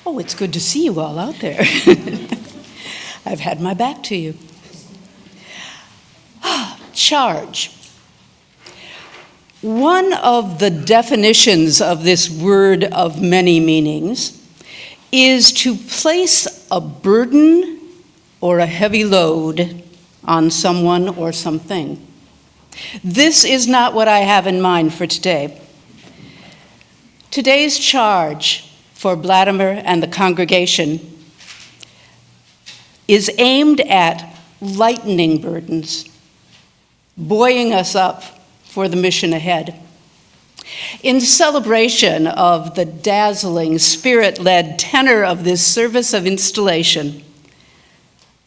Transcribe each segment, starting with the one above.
Oh, it's good to see you all out there. I've had my back to you. Charge. One of the definitions of this word of many meanings is to place a burden or a heavy load on someone or something. This is not what I have in mind for today. Today's charge for Bladimer and the congregation is aimed at lightening burdens, buoying us up for the mission ahead. In celebration of the dazzling, spirit-led tenor of this service of installation,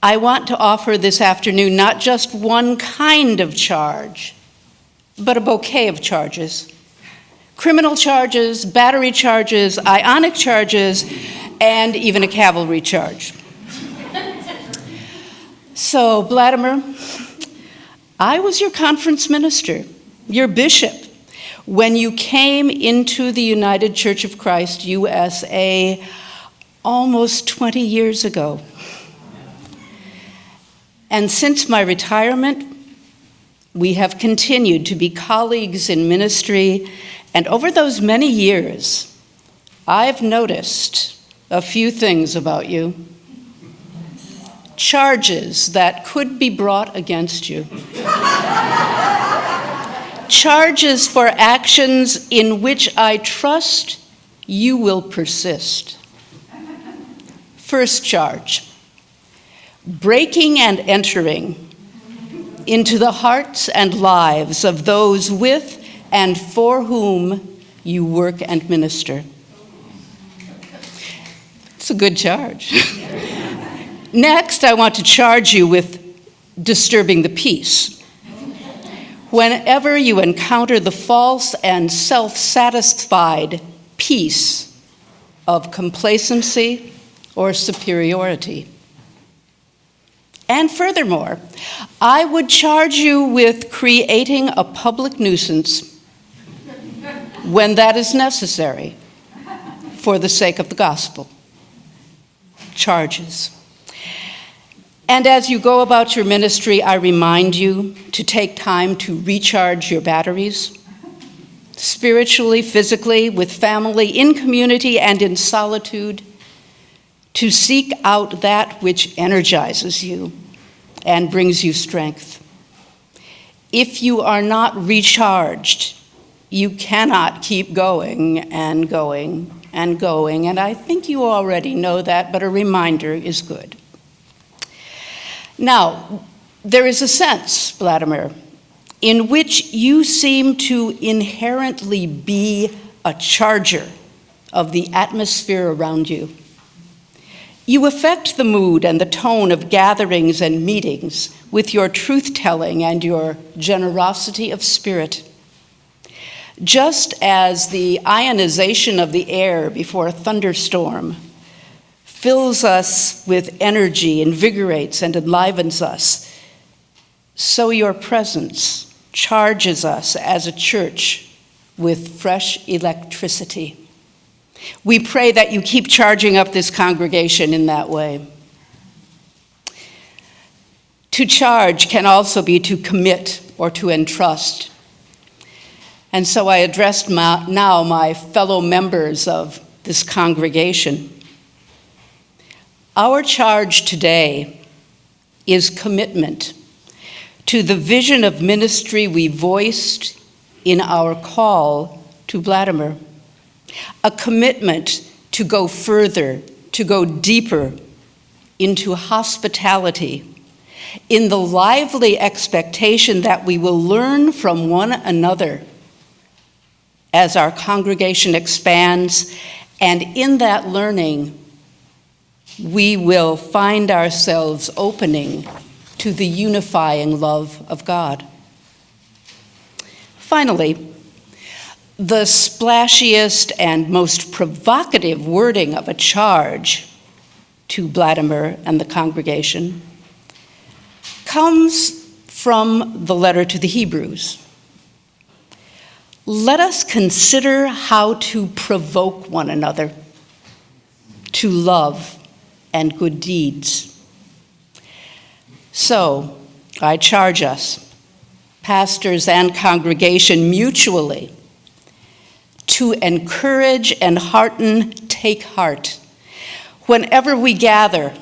I want to offer this afternoon not just one kind of charge, but a bouquet of charges. Criminal charges, battery charges, ionic charges, and even a cavalry charge. So, Bladimer, I was your conference minister, your bishop, when you came into the United Church of Christ, USA, almost 20 years ago. And since my retirement, we have continued to be colleagues in ministry, and over those many years, I've noticed a few things about you. Charges that could be brought against you. Charges for actions in which I trust you will persist. First charge, breaking and entering into the hearts and lives of those with and for whom you work and minister. It's a good charge. Next, I want to charge you with disturbing the peace. Whenever you encounter the false and self-satisfied peace of complacency or superiority. And furthermore, I would charge you with creating a public nuisance when that is necessary for the sake of the gospel. Charges. And as you go about your ministry, I remind you to take time to recharge your batteries, spiritually, physically, with family, in community, and in solitude, to seek out that which energizes you and brings you strength. If you are not recharged, you cannot keep going and going and going, and I think you already know that, but a reminder is good. Now, there is a sense, Bladimer, in which you seem to inherently be a charger of the atmosphere around you. You affect the mood and the tone of gatherings and meetings with your truth-telling and your generosity of spirit. Just as the ionization of the air before a thunderstorm fills us with energy, invigorates and enlivens us, so your presence charges us as a church with fresh electricity. We pray that you keep charging up this congregation in that way. To charge can also be to commit or to entrust. And so I address now my fellow members of this congregation. Our charge today is commitment to the vision of ministry we voiced in our call to Bladimer. A commitment to go further, to go deeper into hospitality, in the lively expectation that we will learn from one another as our congregation expands, and in that learning, we will find ourselves opening to the unifying love of God. Finally, the splashiest and most provocative wording of a charge to Bladimer and the congregation comes from the letter to the Hebrews. Let us consider how to provoke one another to love and good deeds. So, I charge us, pastors and congregation mutually, to encourage and hearten, take heart. Whenever we gather,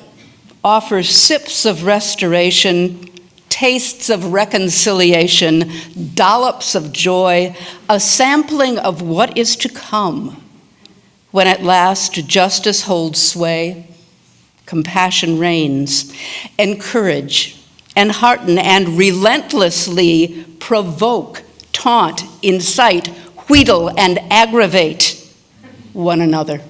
offer sips of restoration, tastes of reconciliation, dollops of joy, a sampling of what is to come when at last justice holds sway, compassion reigns. Encourage and hearten and relentlessly provoke, taunt, incite, wheedle, and aggravate one another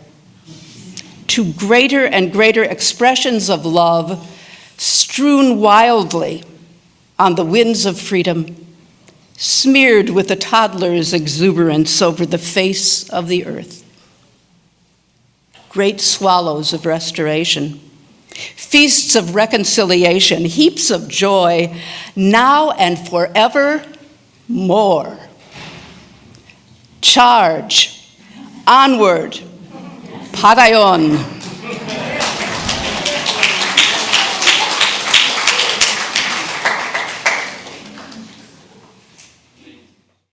to greater and greater expressions of love strewn wildly on the winds of freedom, smeared with a toddler's exuberance over the face of the earth. Great swallows of restoration, feasts of reconciliation, heaps of joy, now and forever more. Charge, onward, padayon.